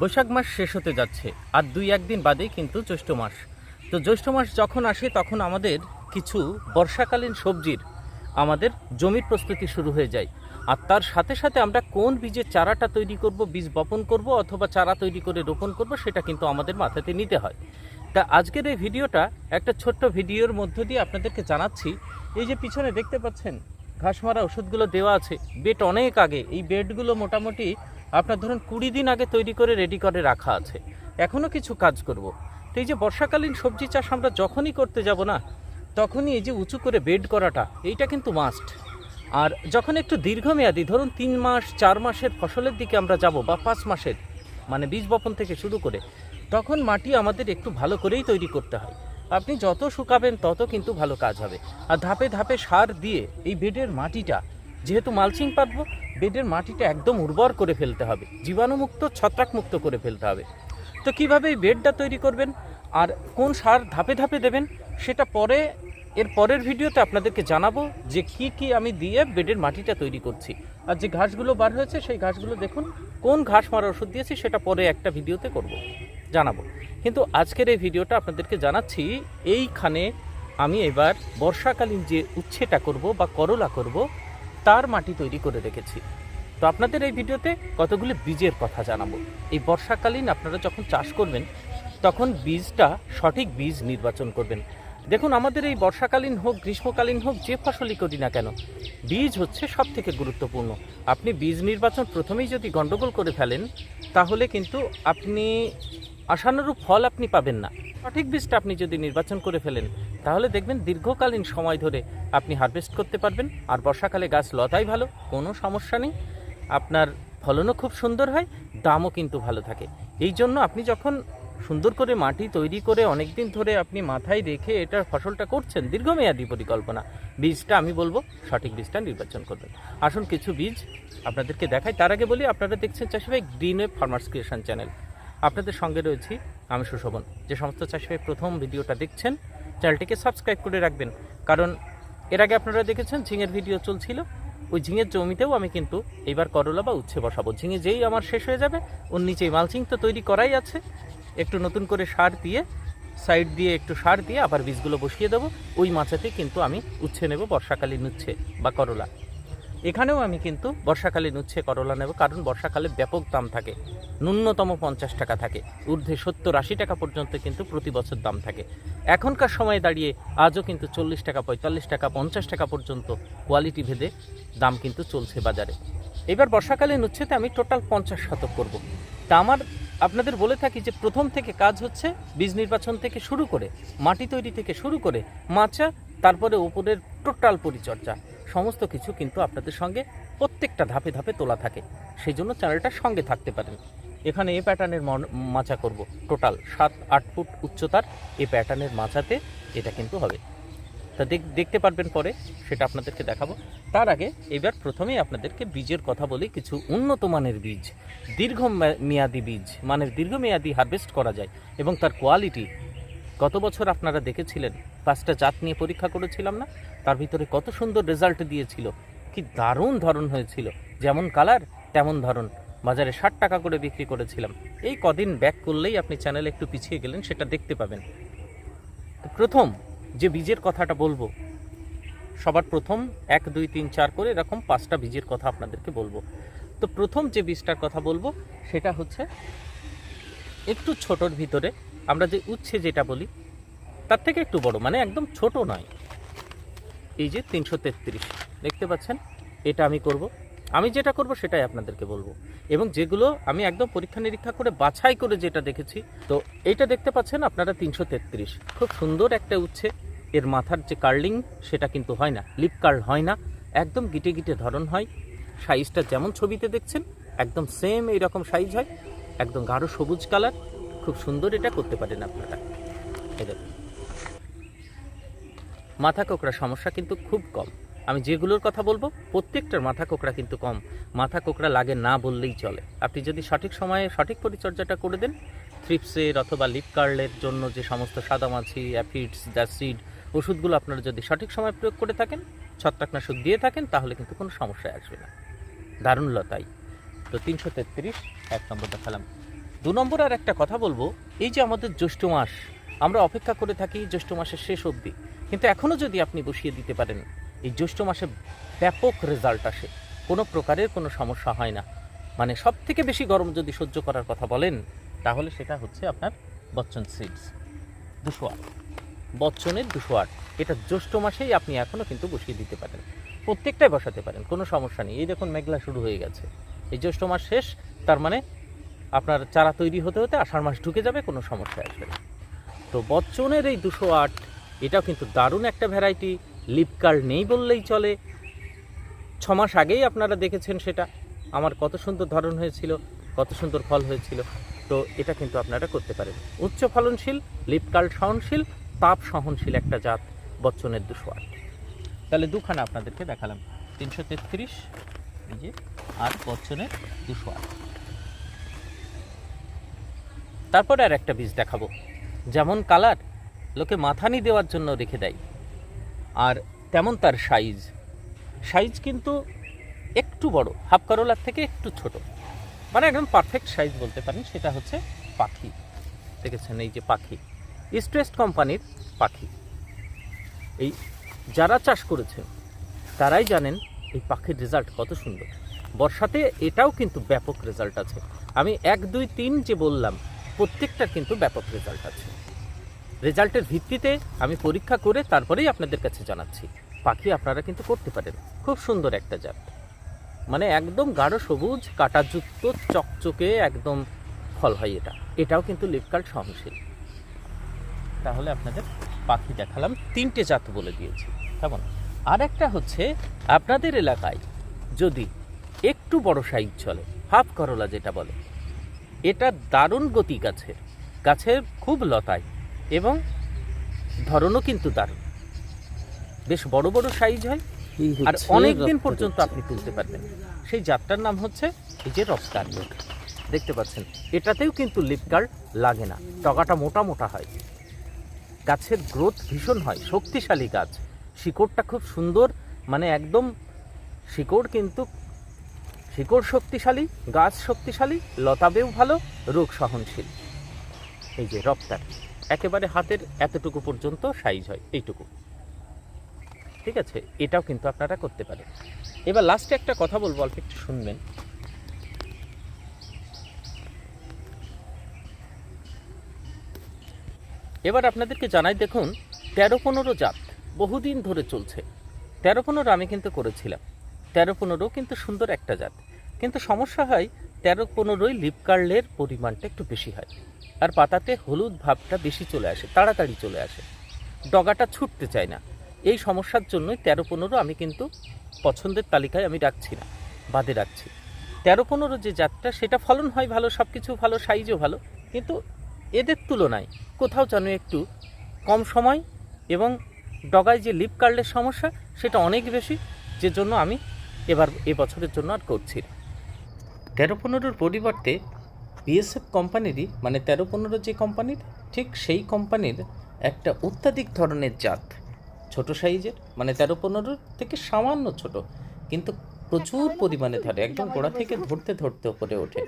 বৈশাখ মাস শেষ হতে যাচ্ছে আর ২-১ দিন বাদেই কিন্তু জ্যৈষ্ঠ মাস। তো জ্যৈষ্ঠ মাস যখন আসে তখন আমাদের কিছু বর্ষাকালীন সবজির আমাদের জমির প্রস্তুতি শুরু হয়ে যায়। আর তার সাথে সাথে আমরা কোন বীজের চারাটা তৈরি করব, বীজ বপন করব অথবা চারা তৈরি করে রোপণ করব, সেটা কিন্তু আমাদের মাথাতে নিতে হয়। তা আজকের এই ভিডিওটা একটা ছোট্ট ভিডিওর মধ্য দিয়ে আপনাদেরকে জানাচ্ছি। এই যে পিছনে দেখতে পাচ্ছেন ঘাস মারা ওষুধগুলো দেওয়া আছে, বেড অনেক আগে, এই বেডগুলো মোটামুটি আপনার ধরুন 20 দিন আগে তৈরি করে রেডি করে রাখা আছে। এখনও কিছু কাজ করব। তো এই যে বর্ষাকালীন সবজি চাষ আমরা যখনই করতে যাব না, তখনই এই যে উঁচু করে বেড করাটা এইটা কিন্তু মাস্ট। আর যখন একটু দীর্ঘমেয়াদী ধরুন 3 মাস 4 মাসের ফসলের দিকে আমরা যাব বা 5 মাসের, মানে বীজ বপন থেকে শুরু করে, তখন মাটি আমাদের একটু ভালো করেই তৈরি করতে হয়। আপনি যত শুকাবেন তত কিন্তু ভালো কাজ হবে। আর ধাপে ধাপে সার দিয়ে এই বেডের মাটিটা, যেহেতু মালচিং পাতবো, বেডের মাটিটা একদম উর্বর করে ফেলতে হবে, জীবাণুমুক্ত ছত্রাকমুক্ত করে ফেলতে হবে। তো কীভাবে এই বেডটা তৈরি করবেন আর কোন সার ধাপে ধাপে দেবেন, সেটা এর পরের ভিডিওতে আপনাদেরকে জানাবো যে কি আমি দিয়ে বেডের মাটিটা তৈরি করছি। আর যে ঘাসগুলো বার হয়েছে সেই ঘাসগুলো দেখুন, কোন ঘাস মারা ওষুধ দিয়েছি সেটা পরে একটা ভিডিওতে জানাবো। কিন্তু আজকের এই ভিডিওটা আপনাদেরকে জানাচ্ছি, এইখানে আমি এবার বর্ষাকালীন যে উচ্ছেটা করব বা করলা করব, তার মাটি তৈরি করে রেখেছি। তো আপনাদের এই ভিডিওতে কতগুলো বীজের কথা জানাবো। এই বর্ষাকালীন আপনারা যখন চাষ করবেন তখন বীজটা সঠিক বীজ নির্বাচন করবেন। দেখুন, আমাদের এই বর্ষাকালীন হোক গ্রীষ্মকালীন হোক, যে ফসলই করি না কেন, বীজ হচ্ছে সব থেকে গুরুত্বপূর্ণ। আপনি বীজ নির্বাচন প্রথমেই যদি গণ্ডগোল করে ফেলেন, তাহলে কিন্তু আপনি আশানুরূপ ফল আপনি পাবেন না। সঠিক বীজটা আপনি যদি নির্বাচন করে ফেলেন, তাহলে দেখবেন দীর্ঘকালীন সময় ধরে আপনি হারভেস্ট করতে পারবেন। আর বর্ষাকালে গাছ লতাই ভালো, কোনো সমস্যা নেই, আপনার ফলনও খুব সুন্দর হয়, দামও কিন্তু ভালো থাকে। এই জন্য আপনি যখন সুন্দর করে মাটি তৈরি করে অনেক দিন ধরে আপনি মাথায় রেখে এটার ফসলটা করছেন, দীর্ঘমেয়াদী পরিকল্পনা, বীজটা আমি বলবো সঠিক বীজটা নির্বাচন করবেন। আসুন কিছু বীজ আপনাদেরকে দেখাই। তার আগে বলি, আপনারা দেখছেন চাষি ভাই green wave farmers creation channel. আপনাদের সঙ্গে রয়েছি আমি সুশোভন। যে সমস্ত চাষি ভাই প্রথম ভিডিওটা দেখছেন, চ্যানেলটিকে সাবস্ক্রাইব করে রাখবেন, কারণ এর আগে আপনারা দেখেছেন ঝিঙের ভিডিও চলছিল। ওই ঝিঙের জমিতেও আমি কিন্তু এবার করলা বা উচ্ছে বসাবো। ঝিঙে যেই আমার শেষ হয়ে যাবে, ওর নিচেই মালচিং তো তৈরি করাই আছে, একটু নতুন করে সার দিয়ে, সাইড দিয়ে একটু সার দিয়ে আবার বীজগুলো বসিয়ে দেবো। ওই মাচাতে কিন্তু আমি উচ্ছে নেব, বর্ষাকালীন উচ্ছে বা করলা। এখানেও আমি কিন্তু বর্ষাকালীন উচ্ছে করলা নেব, কারণ বর্ষাকালে ব্যাপক দাম থাকে, ন্যূনতম 50 টাকা থাকে, ঊর্ধ্বে 70-80 টাকা পর্যন্ত কিন্তু প্রতি বছর দাম থাকে। এখনকার সময়ে দাঁড়িয়ে আজও কিন্তু 40 টাকা 45 টাকা 50 টাকা পর্যন্ত কোয়ালিটি ভেদে দাম কিন্তু চলছে বাজারে। এবার বর্ষাকালীন উচ্ছেতে আমি টোটাল 50 শতক করব। তা আমার আপনাদের বলে থাকি যে প্রথম থেকে কাজ হচ্ছে বীজ নির্বাচন থেকে শুরু করে, মাটি তৈরি থেকে শুরু করে, মাচা, তারপরে উপরের টোটাল পরিচর্যা, সমস্ত কিছু কিন্তু আপনাদের সঙ্গে প্রত্যেকটা ধাপে ধাপে তোলা থাকে। সেই জন্য চ্যানেলটার সঙ্গে থাকতে পারেন। এখানে এ প্যাটার্নের মাচা করব, টোটাল 7-8 ফুট উচ্চতার এ প্যাটার্নের মাচাতে এটা কিন্তু হবে। তা দেখতে পারবেন পরে, সেটা আপনাদেরকে দেখাবো। তার আগে এবার প্রথমেই আপনাদেরকে বীজের কথা বলি। কিছু উন্নত মানের বীজ, দীর্ঘমেয়াদী বীজ, মানে দীর্ঘমেয়াদী হারভেস্ট করা যায় এবং তার কোয়ালিটি। গত বছর আপনারা দেখেছিলেন 5টা জাত নিয়ে পরীক্ষা করেছিলাম না, তার ভিতরে কত সুন্দর রেজাল্ট দিয়েছিল, কি দারুণ ধরন হয়েছিল, যেমন কালার তেমন ধরন। বাজারে 60 টাকা করে বিক্রি করেছিলাম। এই কদিন ব্যাক করলেই আপনি চ্যানেলে একটু পিছিয়ে গেলেন, সেটা দেখতে পাবেন। প্রথম যে বীজের কথাটা বলবো, সবার প্রথম 1, 2, 3, 4 করে এরকম 5টা বীজের কথা আপনাদেরকে বলবো। তো প্রথম যে বীজটার কথা বলবো সেটা হচ্ছে একটু ছোটোর ভিতরে, আমরা যে উচ্ছে যেটা বলি তার থেকে একটু বড়, মানে একদম ছোট নয়। এই যে 333 দেখতে পাচ্ছেন, এটা আমি করব। আমি যেটা করব সেটাই আপনাদেরকে বলবো, এবং যেগুলো আমি একদম পরীক্ষা নিরীক্ষা করে বাছাই করে যেটা দেখেছি। তো এইটা দেখতে পাচ্ছেন আপনারা 333, খুব সুন্দর একটা উচ্ছে। এর মাথার যে কার্লিং সেটা কিন্তু হয় না, লিপ কার্ল হয় না, একদম গিটে গিটে ধরন হয়। সাইজটা যেমন ছবিতে দেখছেন একদম সেম এইরকম সাইজ হয়, একদম গাঢ় সবুজ কালার, খুব সুন্দর। এটা করতে পারেন আপনারা। এই দেখুন, মাথা কোঁকড়া সমস্যা কিন্তু খুব কম। আমি যেগুলোর কথা বলবো প্রত্যেকটার মাথা কোঁকড়া কিন্তু কম, মাথা কোঁকড়া লাগে না বললেই চলে। আপনি যদি সঠিক সময়ে সঠিক পরিচর্যাটা করে দেন, থ্রিপসের অথবা লিপ কার্লের জন্য যে সমস্ত সাদামাছি, অ্যাফিডস, দ্যাসিড ওষুধগুলো আপনারা যদি সঠিক সময় প্রয়োগ করে থাকেন, ছত্রাকনাশক দিয়ে থাকেন, তাহলে কিন্তু কোনো সমস্যায় আসবে না। দারুণ লতাই। তো 333 এক নম্বর দেখালাম। 2 নম্বর আর একটা কথা বলবো, এই যে আমাদের জ্যৈষ্ঠ মাস আমরা অপেক্ষা করে থাকি জ্যৈষ্ঠ মাসের শেষ অবধি, কিন্তু এখনও যদি আপনি বসিয়ে দিতে পারেন এই জ্যৈষ্ঠ মাসে ব্যাপক রেজাল্ট আসে, কোনো প্রকারের কোনো সমস্যা হয় না। মানে সব থেকে বেশি গরম যদি সহ্য করার কথা বলেন তাহলে সেটা হচ্ছে আপনার বচ্চন সিডস 208, বচ্চনের 208। এটা জ্যৈষ্ঠ মাসেই আপনি এখনও কিন্তু বসিয়ে দিতে পারেন, প্রত্যেকটাই বসাতে পারেন, কোনো সমস্যা নেই। এই দেখুন মেঘলা শুরু হয়ে গেছে, এই জ্যৈষ্ঠ মাস শেষ, তার মানে আপনার চারা তৈরি হতে হতে আষাঢ় মাস ঢুকে যাবে, কোনো সমস্যা আসবে না। তো বচ্চনের এই 208 এটাও কিন্তু দারুণ একটা ভ্যারাইটি, লিপ কার্ল নেই বললেই চলে। 6 মাস আগেই আপনারা দেখেছেন সেটা, আমার কত সুন্দর ধরন হয়েছিল, কত সুন্দর ফল হয়েছিল। তো এটা কিন্তু আপনারা করতে পারেন। উচ্চ ফলনশীল, লিপ কার্ল সহনশীল, তাপ সহনশীল একটা জাত বচ্চনের 208। তাহলে দুখানা আপনাদেরকে দেখালাম, 333 এই যে, আর বচ্চনের 208। তারপরে আর একটা বীজ দেখাবো, যেমন কালার লোকে মাথানি দেওয়ার জন্য রেখে দেয়, আর তেমন তার সাইজ কিন্তু একটু বড়, হাফ করলার থেকে একটু ছোট, মানে একদম পারফেক্ট সাইজ বলতে পারেন। সেটা হচ্ছে পাখি, দেখেছেন এই যে পাখি, ইস্টওয়েস্ট কোম্পানির পাখি। এই যারা চাষ করেছেন তারাই জানেন এই পাখির রেজাল্ট কত সুন্দর। বর্ষাতে এটাও কিন্তু ব্যাপক রেজাল্ট আছে। আমি 1, 2, 3 যে বললাম প্রত্যেকটার কিন্তু ব্যাপক রেজাল্ট আছে। রেজাল্টের ভিত্তিতে আমি পরীক্ষা করে তারপরেই আপনাদের কাছে জানাচ্ছি। পাখি আপনারা কিন্তু করতে পারেন, খুব সুন্দর একটা জাত, মানে একদম গাঢ় সবুজ, কাঁটাযুক্ত, চকচকে একদম ফল হয় এটাও কিন্তু লিপ কার্ল সহনশীল। তাহলে আপনাদের পাখি দেখালাম, 3টে জাত বলে দিয়েছি, কেমন? আর একটা হচ্ছে আপনাদের এলাকায় যদি একটু বড় সাইজ চলে, হাফ করলা যেটা বলে, এটা দারুণ গতি গাছের খুব লতায়, এবং ধরনও কিন্তু দারুণ, বেশ বড় বড় সাইজ হয়, আর অনেক দিন পর্যন্ত আপনি তুলতে পারবেন। সেই জাতটার নাম হচ্ছে এই যে রফতার, দেখতে পাচ্ছেন। এটাতেও কিন্তু লিপ কার্ল লাগে না, ডগাটা মোটা মোটা হয়, গাছের গ্রোথ ভীষণ হয়, শক্তিশালী গাছ, শিকড়টা খুব সুন্দর, মানে একদম শিকড় শক্তিশালী, গাছ শক্তিশালী, লতাবেও ভালো, রোগ সহনশীল। এই যে রফতার একেবারে হাতের এতটুকু পর্যন্ত সাইজ হয়, এইটুকু, ঠিক আছে? এটাও কিন্তু আপনারা করতে পারেন। এবার লাস্টে একটা কথা বলবো, অল্প একটু শুনবেন। এবার আপনাদেরকে জানাই, দেখুন 13-15 জাত বহুদিন ধরে চলছে। 13-15 আমি কিন্তু করেছিলাম, 13-15 কিন্তু সুন্দর একটা জাত, কিন্তু সমস্যা হয় 13-15 লিপ কার্লের পরিমাণটা একটু বেশি হয়, আর পাতাতে হলুদ ভাবটা বেশি চলে আসে, তাড়াতাড়ি চলে আসে, ডগাটা ছুটতে চায় না। এই সমস্যার জন্যই 13-15 আমি কিন্তু পছন্দের তালিকায় আমি রাখছি না, বাদে রাখছি। 13-15 যে জাতটা, সেটা ফলন হয় ভালো, সব কিছু ভালো, সাইজও ভালো, কিন্তু এদের তুলনায় কোথাও যেন একটু কম সময় এবং ডগায় যে লিপ কার্লের সমস্যা সেটা অনেক বেশি, যে জন্য আমি এবছরের জন্য আর করছি না। 13-15 পরিবর্তে বিএসএফ কোম্পানিরই, মানে 13-15 যে কোম্পানির, ঠিক সেই কোম্পানির একটা অত্যাধিক ধরনের জাত, ছোট সাইজের, মানে 13-15 থেকে সামান্য ছোট, কিন্তু প্রচুর পরিমাণে ধরে, একদম গোড়া থেকে ধরতে ধরতে উপরে ওঠে,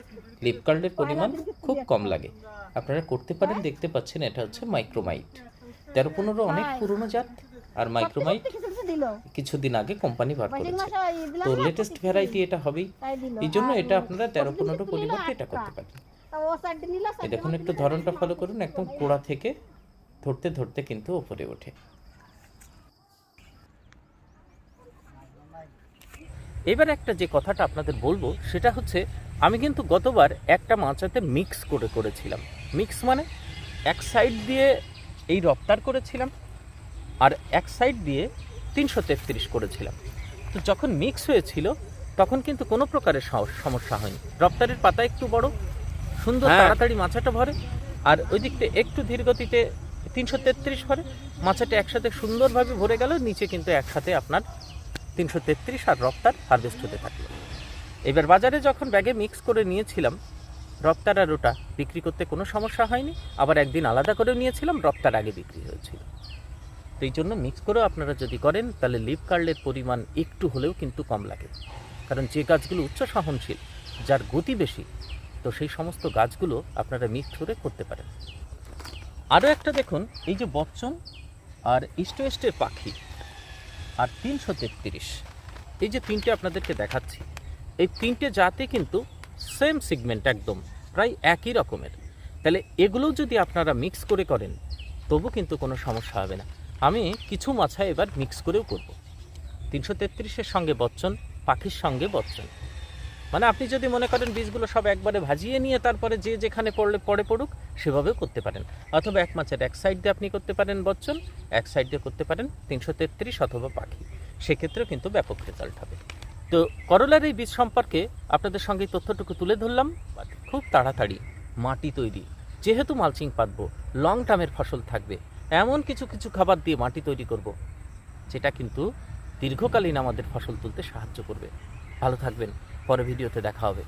লিপ কার্লের পরিমাণ খুব কম লাগে। আপনারা করতে পারেন, দেখতে পাচ্ছেন এটা হচ্ছে মাইক্রোমাইট। 13-15 অনেক পুরনো জাত, আর মাইক্রোমাইট কিছুদিন আগে কোম্পানি বার করেছে, তো লেটেস্ট ভ্যারাইটি এটা হবেই। এই জন্য এটা আপনারা 13-15 পরিবর্তে এটা করতে পারেন। এই দেখুন, একটু ধরনটা ফলো করুন, একদম গোড়া থেকে ধরতে ধরতে কিন্তু উপরে ওঠে। এবার একটা যে কথাটা আপনাদের বলবো সেটা হচ্ছে, আমি কিন্তু গতবার একটা মাচাতে মিক্স করেছিলাম। মিক্স মানে এক সাইড দিয়ে এই রপ্তার করেছিলাম, আর এক সাইড দিয়ে 333 করেছিলাম। তো যখন মিক্স হয়েছিল তখন কিন্তু কোনো প্রকারের সমস্যা হয়নি। রপ্তারের পাতা একটু বড়, সুন্দর, তাড়াতাড়ি মাচাটা ভরে, আর ওই দিকটা একটু ধীর গতিতে 333 ভরে, মাচাটা একসাথে সুন্দরভাবে ভরে গেল, নিচে কিন্তু একসাথে আপনার 333 আর রপ্তার হারভেস্ট হতে থাকলো। এবার বাজারে যখন ব্যাগে মিক্স করে নিয়েছিলাম, রপ্তার আর ওটা বিক্রি করতে কোনো সমস্যা হয়নি। আবার একদিন আলাদা করে নিয়েছিলাম, রপ্তার আগে বিক্রি হয়েছিল। তো এই জন্য মিক্স করেও আপনারা যদি করেন তাহলে লিপ কার্লের পরিমাণ একটু হলেও কিন্তু কম লাগে, কারণ যে গাছগুলো উচ্চ সহনশীল, যার গতি বেশি, তো সেই সমস্ত গাছগুলো আপনারা মিক্স করে করতে পারেন। আরও একটা দেখুন, এই যে বচ্চন আর ইস্ট ওয়েস্টের পাখি আর 333, এই যে তিনটে আপনাদেরকে দেখাচ্ছি, এই তিনটে জাতে কিন্তু সেম সিগমেন্ট, একদম প্রায় একই রকমের। তাহলে এগুলোও যদি আপনারা মিক্স করে করেন তবু কিন্তু কোনো সমস্যা হবে না। আমি কিছু মাছা এবার মিক্স করেও করব। 333-এর সঙ্গে বচ্চন, পাখির সঙ্গে বচ্চন, মানে আপনি যদি মনে করেন বীজগুলো সব একবারে ভাজিয়ে নিয়ে তারপরে যে যেখানে পড়ে পড়ুক সেভাবেও করতে পারেন, অথবা এক মাছের এক সাইড দিয়ে আপনি করতে পারেন বচ্চন, এক সাইড দিয়ে করতে পারেন 333 অথবা পাখি, সেক্ষেত্রেও কিন্তু ব্যাপক রেজাল্ট হবে। তো করলার এই বীজ সম্পর্কে আপনাদের সঙ্গে তথ্যটুকু তুলে ধরলাম। খুব তাড়াতাড়ি মাটি তৈরি, যেহেতু মালচিং পাতবো, লং টার্মের ফসল থাকবে, এমন কিছু কিছু খাবার দিয়ে মাটি তৈরি করব যেটা কিন্তু দীর্ঘকালীন আমাদের ফসল তুলতে সাহায্য করবে। ভালো থাকবেন, পরে ভিডিওতে দেখা হবে।